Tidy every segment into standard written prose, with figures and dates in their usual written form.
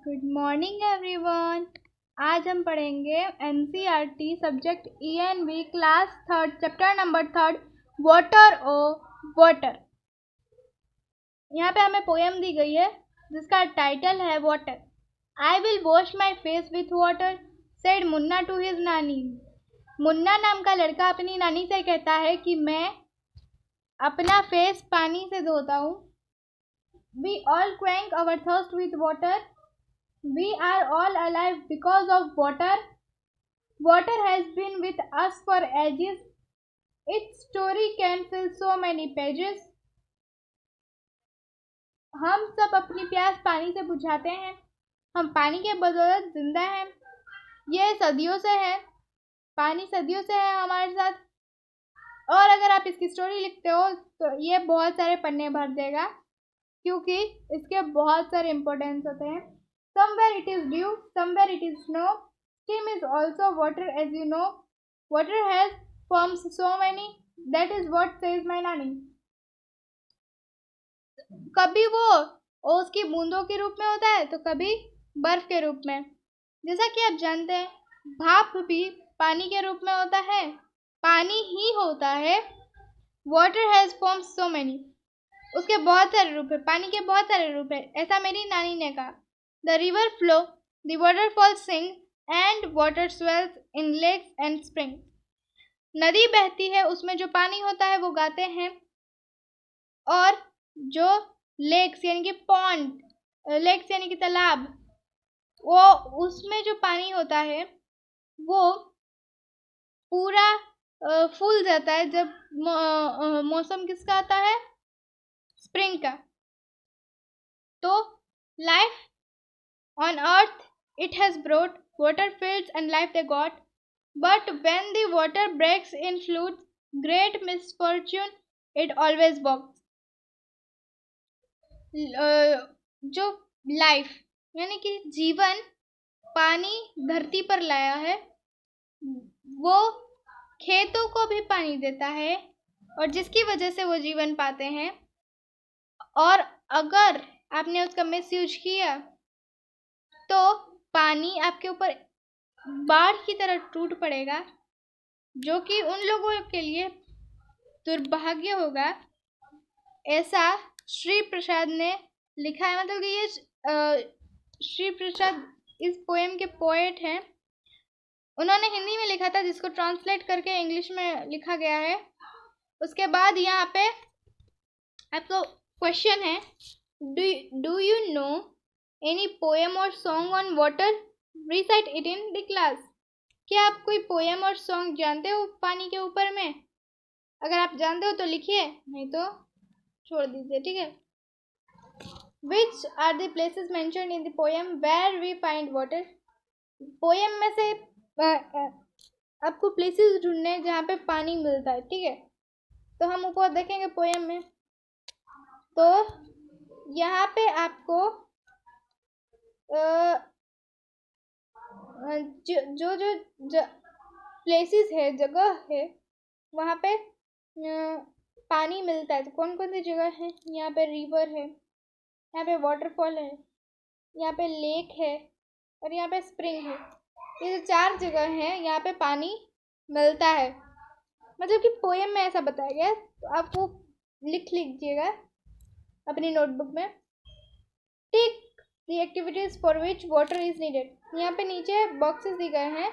Good morning everyone. आज हम पढ़ेंगे NCERT subject ENV class third chapter number 3 water O water. यहाँ पे हमें पोएम दी गई है जिसका टाइटल है water. I will wash my face with water said Munna to his nani. Munna नाम का लड़का अपनी नानी से कहता है कि मैं अपना फेस पानी से धोता हूँ। We all quench our thirst with water. We are all alive because of water. Water has been with us for ages. Its story can fill so many pages. हम सब अपनी प्यास पानी से बुझाते हैं। हम पानी के बदौलत जिंदा हैं। ये सदियों से है। पानी सदियों से है हमारे साथ। और अगर आप इसकी स्टोरी लिखते हो तो ये बहुत सारे पन्ने भर देगा, क्योंकि इसके बहुत सारे इम्पोर्टेंस होते हैं। Somewhere it is dew, somewhere it is snow. Steam is also water, as you know. Water has forms so many. That is what says my nanny. कभी वो ओस की बूंदों के रूप में होता है तो कभी बर्फ के रूप में। जैसा कि आप जानते हैं, भाप भी पानी के रूप में होता है, पानी ही होता है। Water has forms so many. उसके बहुत सारे रूप है, पानी के बहुत सारे रूप है, ऐसा मेरी नानी ने कहा। The river flow, the waterfalls sing, and water swells in lakes and springs. नदी बहती है, उसमें जो पानी होता है वो गाते हैं, और जो लेक्स यानी कि पॉन्ड, लेक्स यानी कि तालाब, वो उसमें जो पानी होता है वो पूरा फूल जाता है जब मौसम किसका आता है, स्प्रिंग का। तो life on earth it has brought water fields and life they got, but when the water breaks in floods, great misfortune it always walks. जो लाइफ यानी कि जीवन पानी धरती पर लाया है, वो खेतों को भी पानी देता है, और जिसकी वजह से वो जीवन पाते हैं। और अगर आपने उसका मिसयूज किया तो पानी आपके ऊपर बाढ़ की तरह टूट पड़ेगा, जो कि उन लोगों के लिए दुर्भाग्य होगा। ऐसा श्री प्रसाद ने लिखा है। मतलब कि ये श्री प्रसाद इस पोएम के पोएट हैं। उन्होंने हिंदी में लिखा था, जिसको ट्रांसलेट करके इंग्लिश में लिखा गया है। उसके बाद यहाँ पे आपको क्वेश्चन है, do you know any poem or song on water? Recite it in the class. क्या आप कोई पोएम और सॉन्ग जानते हो पानी के ऊपर में? अगर आप जानते हो तो लिखिए, नहीं तो छोड़ दीजिए, ठीक है। Which are the places mentioned in the poem where we find water? Poem में से आपको प्लेसेस ढूंढने हैं जहाँ पे पानी मिलता है, ठीक है। तो हम ऊपर देखेंगे पोएम में, तो यहाँ पे आपको जो प्लेसेस है, जगह है, वहाँ पे पानी मिलता है। तो कौन कौन सी जगह है? यहाँ पे रिवर है, यहाँ पे वाटरफॉल है, यहाँ पे लेक है, और यहाँ पे स्प्रिंग है। ये जो 4 जगह हैं, यहाँ पे पानी मिलता है। मतलब कि पोएम में ऐसा बताया गया है, तो आप वो लिख लीजिएगा अपनी नोटबुक में। टिक the activities for which water is needed. यहाँ पे नीचे बॉक्सेस दी गए हैं,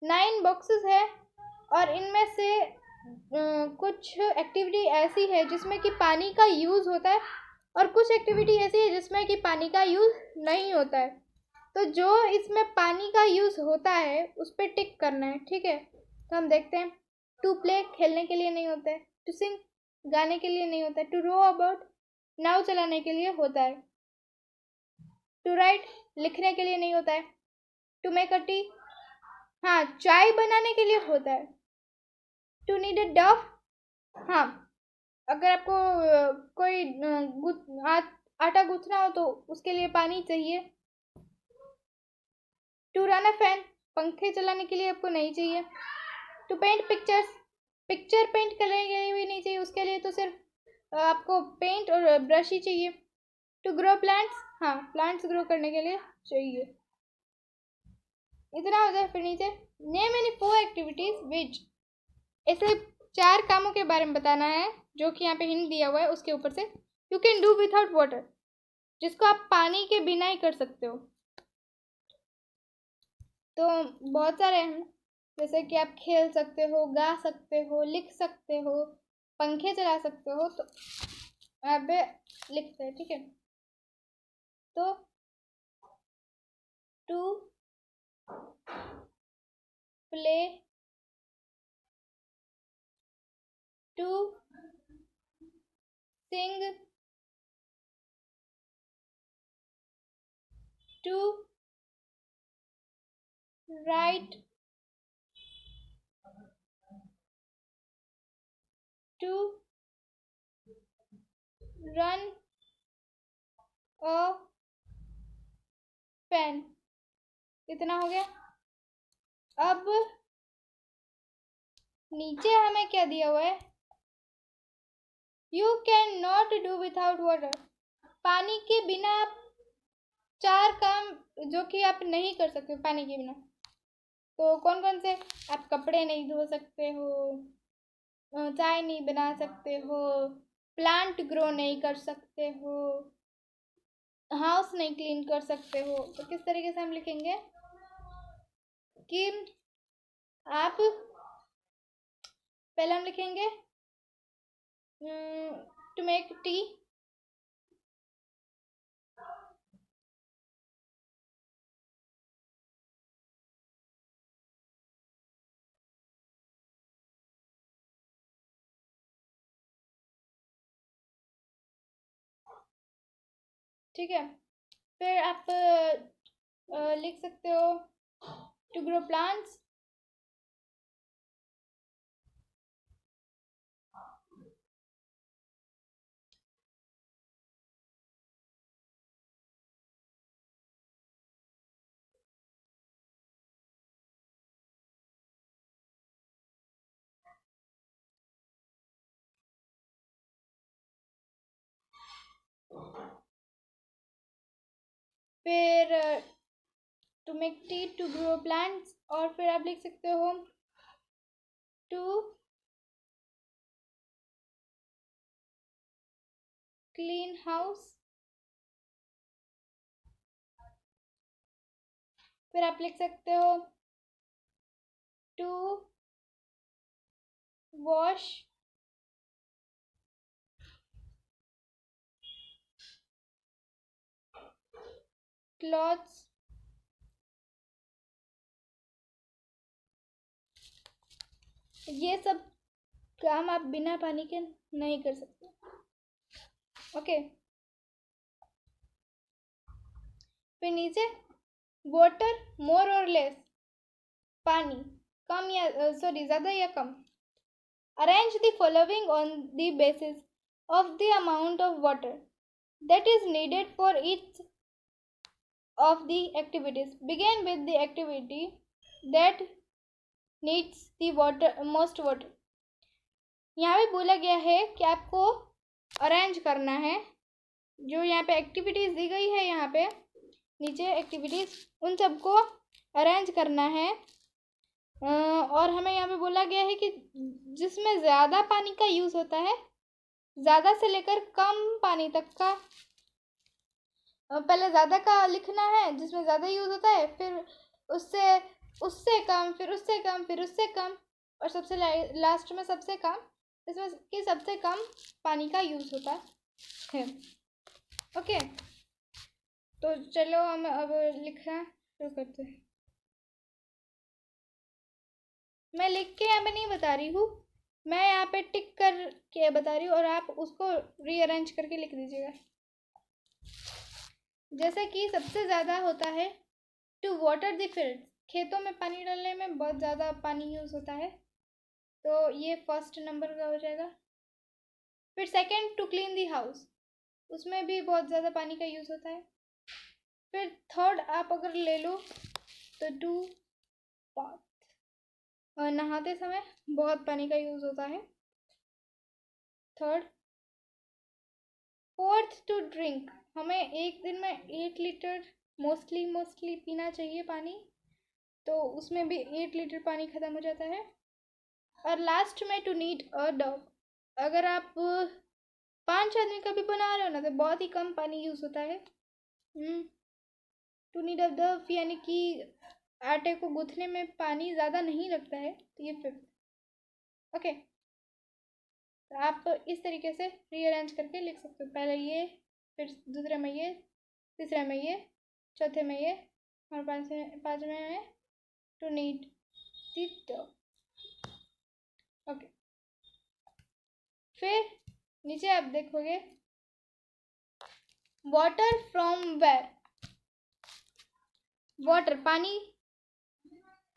9 बॉक्सेस है, और इनमें से कुछ एक्टिविटी ऐसी है जिसमें कि पानी का यूज़ होता है, और कुछ एक्टिविटी ऐसी है जिसमें कि पानी का यूज़ नहीं होता है। तो जो इसमें पानी का यूज़ होता है उस पर टिक करना है, ठीक है। तो हम देखते हैं। टू प्ले खेलने के लिए नहीं होता है, टू सिंग गाने के लिए नहीं होता है, टू रो अबाउट नाव चलाने के लिए होता है, टू राइट लिखने के लिए नहीं होता है, टू मेक अ टी हाँ चाय बनाने के लिए होता है, टू नीड अ डव हाँ अगर आपको कोई आटा गूंथना हो तो उसके लिए पानी चाहिए, टू रन अ फैन पंखे चलाने के लिए आपको नहीं चाहिए, to paint pictures picture paint करने के लिए भी नहीं चाहिए, उसके लिए तो सिर्फ आपको पेंट और ब्रश ही चाहिए, टू ग्रो प्लांट्स हाँ, प्लांट्स ग्रो करने के लिए चाहिए। इतना हो जाए। फिर नीचे नेम एनी 4 एक्टिविटीज विच, ऐसे 4 कामों के बारे में बताना है जो कि यहाँ पे हिंट दिया हुआ है उसके ऊपर से। You can do without water, जिसको आप पानी के बिना ही कर सकते हो। तो बहुत सारे हैं, जैसे कि आप खेल सकते हो, गा सकते हो, लिख सकते हो, पंखे चला सकते हो। तो यहाँ पे लिखते हैं, ठीक है। तो to play, to sing, to write, to run a fan. इतना हो गया। अब नीचे हमें क्या दिया हुआ है, you can not do without water, पानी के बिना आप 4 काम जो कि आप नहीं कर सकते पानी के बिना। तो कौन कौन से, आप कपड़े नहीं धो सकते हो, चाय नहीं बना सकते हो, प्लांट ग्रो नहीं कर सकते हो, हाउस नहीं क्लीन कर सकते हो। तो किस तरीके से हम लिखेंगे कि आप, पहले हम लिखेंगे टू मेक टी, ठीक है। फिर आप लिख सकते हो टू ग्रो प्लांट्स, फिर to make tea, to grow plants, और फिर आप लिख सकते हो टू क्लीन हाउस। फिर आप लिख सकते हो टू वॉश क्लॉथ्स। ये सब काम आप बिना पानी के नहीं कर सकते, ओके। फिर नीचे वाटर मोर और लेस, पानी कम या सॉरी ज़्यादा या कम। Arrange the following on the basis of the amount of water that is needed for each of the activities. Begin with the activity that needs the water most water. यहाँ पे बोला गया है कि आपको अरेंज करना है, जो यहाँ पे एक्टिविटीज़ दी गई है, यहाँ पे नीचे एक्टिविटीज़, उन सबको अरेंज करना है। और हमें यहाँ पे बोला गया है कि जिसमें ज़्यादा पानी का यूज़ होता है, ज़्यादा से लेकर कम पानी तक का, पहले ज़्यादा का लिखना है जिसमें ज़्यादा यूज़ होता है, फिर उससे उससे कम, फिर उससे कम, फिर उससे कम, और सबसे लास्ट में सबसे कम, इसमें कि सबसे कम पानी का यूज़ होता है, ओके। तो चलो हम अब लिखना शुरू करते हैं। मैं लिख के यहाँ पे नहीं बता रही हूँ, मैं यहाँ पे टिक कर के बता रही हूँ, और आप उसको रीअरेंज करके लिख दीजिएगा। जैसे कि सबसे ज़्यादा होता है टू वाटर द फील्ड्स, खेतों में पानी डालने में बहुत ज़्यादा पानी यूज़ होता है, तो ये फर्स्ट नंबर का हो जाएगा। फिर second to clean the house, उसमें भी बहुत ज़्यादा पानी का यूज़ होता है। फिर थर्ड आप अगर ले लो तो टू बाथ, और नहाते समय बहुत पानी का यूज़ होता है, थर्ड। फोर्थ टू ड्रिंक, हमें एक दिन में 8 लीटर मोस्टली पीना चाहिए पानी, तो उसमें भी 8 लीटर पानी ख़त्म हो जाता है। और लास्ट में टू नीड अ डॉग, अगर आप 5 आदमी का भी बना रहे हो ना तो बहुत ही कम पानी यूज़ होता है। टू नीड अ डॉग यानी कि आटे को गूँथने में पानी ज़्यादा नहीं लगता है, तो ये 5th। ओके, तो आप इस तरीके से रीअरेंज करके लिख सकते हो, पहले ये, फिर दूसरे में ये, तीसरे में ये, चौथे में ये, और पाँचवें में to need the dog. Okay, फिर नीचे आप देखोगे वाटर फ्रॉम वेयर, वाटर पानी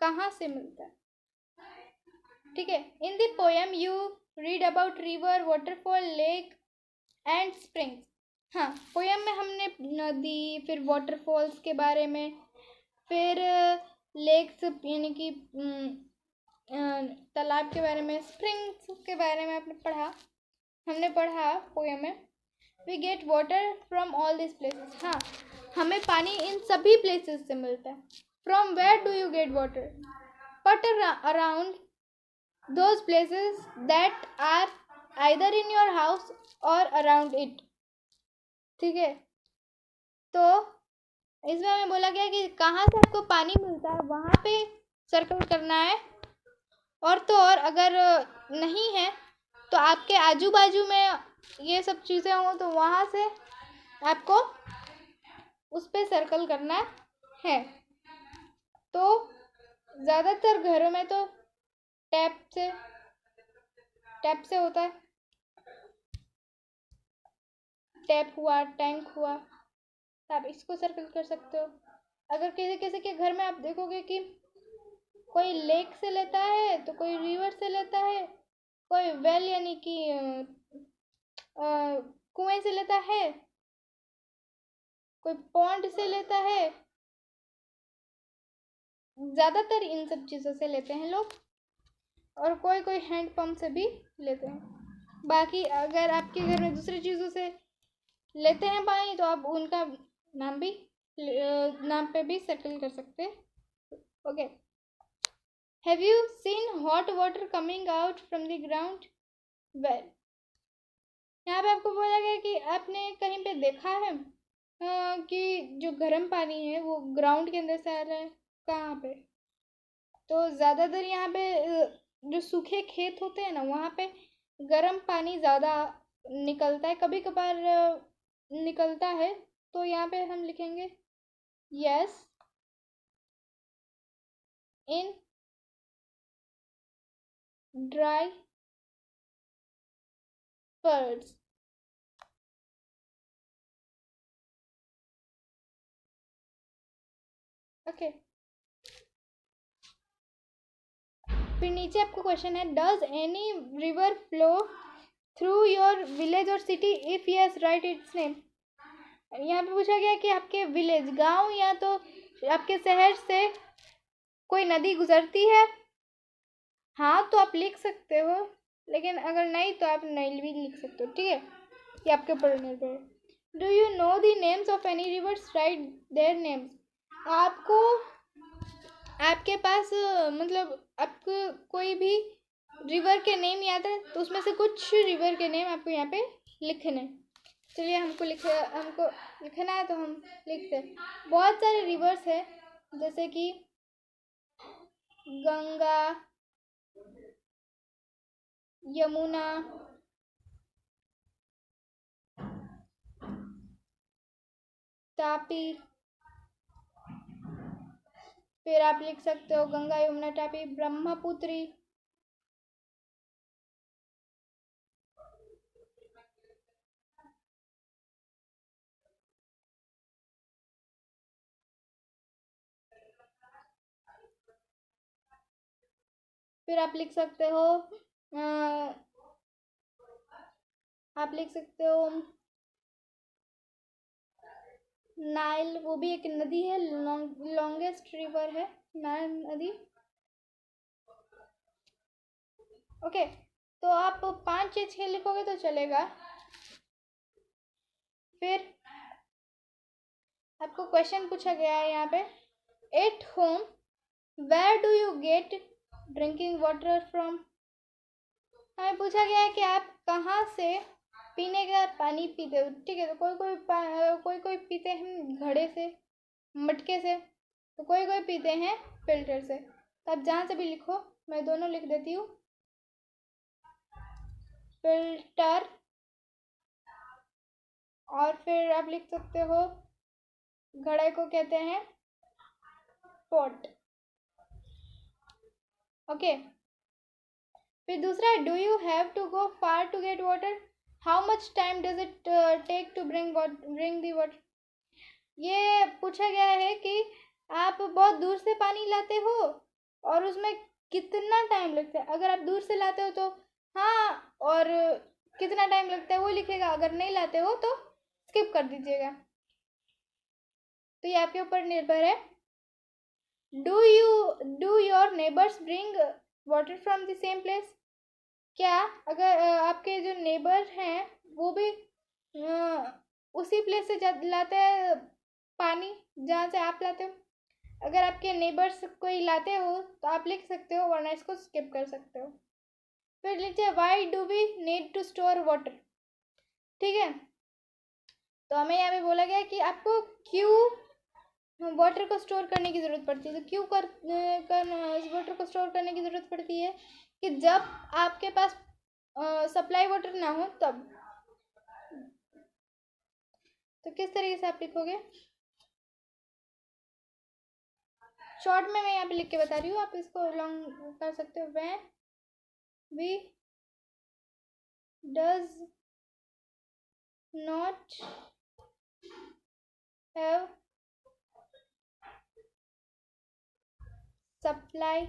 कहाँ से मिलता है, ठीक है। In the poem you read about river, waterfall, lake and springs. हाँ, पोएम में हमने नदी, फिर वाटरफॉल्स के बारे में, फिर लेक्स यानी कि तालाब के बारे में, स्प्रिंग्स के बारे में हमने पढ़ा पोएम में। We get water from all this places. हाँ, हमें पानी इन सभी प्लेसेस से मिलता है। From where do you get water? But around those places that are either in your house or around it, ठीक है। तो इसमें हमें बोला गया कि कहाँ से आपको पानी मिलता है वहाँ पे सर्कल करना है, और तो और अगर नहीं है तो आपके आजू बाजू में ये सब चीज़ें हों तो वहाँ से आपको उस पर सर्कल करना है। तो ज़्यादातर घरों में तो टैप से होता है, टैप हुआ, टैंक हुआ, तो आप इसको सर्कल कर सकते हो। अगर किसी किसी के घर में आप देखोगे कि कोई लेक से लेता है, तो कोई रिवर से लेता है, कोई वेल यानी कि कुएं से लेता है, कोई पॉन्ड से लेता है, ज़्यादातर इन सब चीज़ों से लेते हैं लोग, और कोई कोई हैंड पंप से भी लेते हैं। बाकी अगर आपके घर में दूसरी चीज़ों से लेते हैं पानी तो आप उनका नाम पे भी सर्कल कर सकते हैं। Okay, have you seen hot water coming out from the ground? Well, यहाँ पे आपको बोला गया कि आपने कहीं पे देखा है कि जो गर्म पानी है वो ग्राउंड के अंदर से आ रहा है, कहाँ पे? तो ज़्यादातर यहाँ पे जो सूखे खेत होते हैं ना वहाँ पे गर्म पानी ज़्यादा निकलता है, कभी कभार निकलता है। तो यहाँ पे हम लिखेंगे yes in dry periods. Okay, फिर नीचे आपको क्वेश्चन है, does any river flow through your village और city? If yes write its name. यहाँ पे पूछा गया कि आपके विलेज, गांव या तो आपके शहर से कोई नदी गुजरती है, हाँ तो आप लिख सकते हो, लेकिन अगर नहीं तो आप नहीं भी लिख सकते हो, ठीक है, ये आपके ऊपर निर्भर है। Do you know the names of any reverse? Right their names. आपको आपके पास मतलब आपको कोई भी रिवर के नेम याद है तो उसमें से कुछ रिवर के नेम आपको यहाँ पे लिखने हैं। चलिए हमको लिखना है तो हम लिखते हैं। बहुत सारे रिवर्स है, जैसे कि गंगा, यमुना, तापी, फिर आप लिख सकते हो गंगा, यमुना, तापी, ब्रह्मपुत्री, फिर आप लिख सकते हो नाइल, वो भी एक नदी है, लॉन्गेस्ट रिवर है नाइल नदी। ओके, तो आप 5 या 6 लिखोगे तो चलेगा। फिर आपको क्वेश्चन पूछा गया है यहाँ पे, at home where do you get drinking water from. हमें पूछा गया है कि आप कहाँ से पीने का पानी पीते हो। ठीक है, तो कोई कोई पीते हैं घड़े से, मटके से, तो कोई कोई पीते हैं फिल्टर से। तो आप जहाँ से भी लिखो, मैं दोनों लिख देती हूँ, फिल्टर, और फिर आप लिख सकते हो घड़े को कहते हैं पॉट। ओके, फिर दूसरा है, do you have to go far to get water, how much time does it take to bring the water. ये पूछा गया है कि आप बहुत दूर से पानी लाते हो और उसमें कितना टाइम लगता है। अगर आप दूर से लाते हो तो हाँ, और कितना टाइम लगता है वो लिखेगा, अगर नहीं लाते हो तो स्किप कर दीजिएगा। तो ये आपके ऊपर निर्भर है। Do your neighbours bring water from the same place. क्या अगर आपके जो नेबर हैं वो भी उसी प्लेस से लाते हैं पानी जहाँ से आप लाते हो। अगर आपके नेबर्स कोई लाते हो तो आप लिख सकते हो, वरना इसको स्किप कर सकते हो। फिर लीजिए, why do we need to store water. ठीक है, तो हमें यहाँ पे बोला गया कि आपको क्यों वाटर को स्टोर करने की ज़रूरत पड़ती है। तो क्यों वाटर को स्टोर करने की ज़रूरत पड़ती है कि जब आपके पास सप्लाई वाटर ना हो तब। तो किस तरीके से आप लिखोगे, शॉर्ट में मैं यहाँ पे लिख के बता रही हूँ, आप इसको लॉन्ग कर सकते हो। When we does not have supply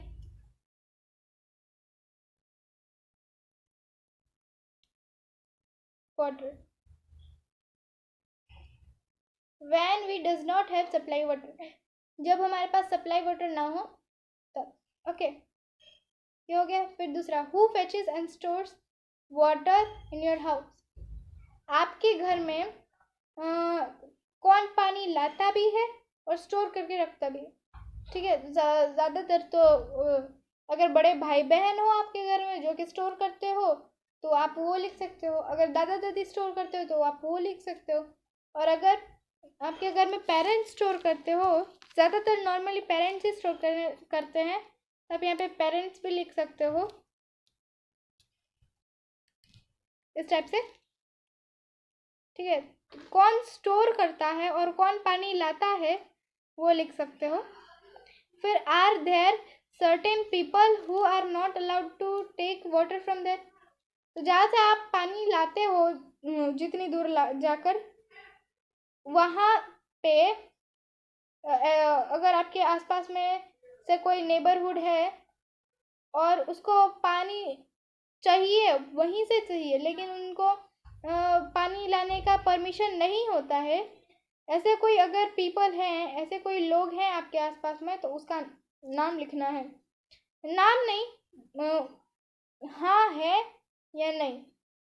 water, when we does not have supply water, जब हमारे पास सप्लाई वाटर ना हो तब। ओके, ये हो गया। फिर दूसरा, who फेचेस and stores water in your house. आपके घर में कौन पानी लाता भी है और स्टोर करके रखता भी है। ठीक है, ज़्यादातर तो अगर बड़े भाई बहन हो आपके घर में जो कि स्टोर करते हो तो आप वो लिख सकते हो। अगर दादा दादी स्टोर करते हो तो आप वो लिख सकते हो। और अगर आपके घर में पेरेंट्स स्टोर करते हो, ज़्यादातर नॉर्मली पेरेंट्स ही स्टोर करते हैं, तो आप यहाँ पे पेरेंट्स भी लिख सकते हो इस टाइप से। ठीक है, कौन स्टोर करता है और कौन पानी लाता है वो लिख सकते हो। फिर are there certain people who are not allowed to take water from there. तो जहाँ से आप पानी लाते हो, जितनी दूर जाकर, वहाँ पे अगर आपके आसपास में से कोई नेबरहुड है और उसको पानी चाहिए, वहीं से चाहिए, लेकिन उनको पानी लाने का परमिशन नहीं होता है, ऐसे कोई अगर पीपल हैं, ऐसे कोई लोग हैं आपके आसपास में, तो उसका नाम लिखना है। नाम नहीं, हाँ है या नहीं,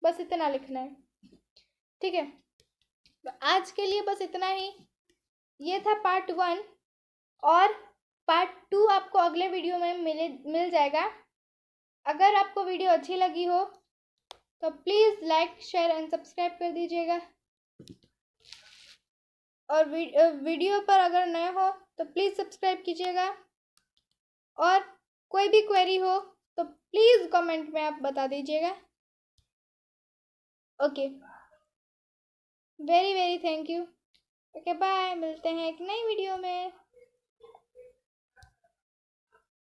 बस इतना लिखना है। ठीक है, तो आज के लिए बस इतना ही। ये था पार्ट 1, और पार्ट 2 आपको अगले वीडियो में मिल जाएगा। अगर आपको वीडियो अच्छी लगी हो तो please like, share and subscribe कर दीजिएगा। और वीडियो पर अगर नए हो तो प्लीज़ सब्सक्राइब कीजिएगा। और कोई भी क्वेरी हो तो प्लीज़ कमेंट में आप बता दीजिएगा। Okay, very very thank you. Okay bye, मिलते हैं एक नई वीडियो में।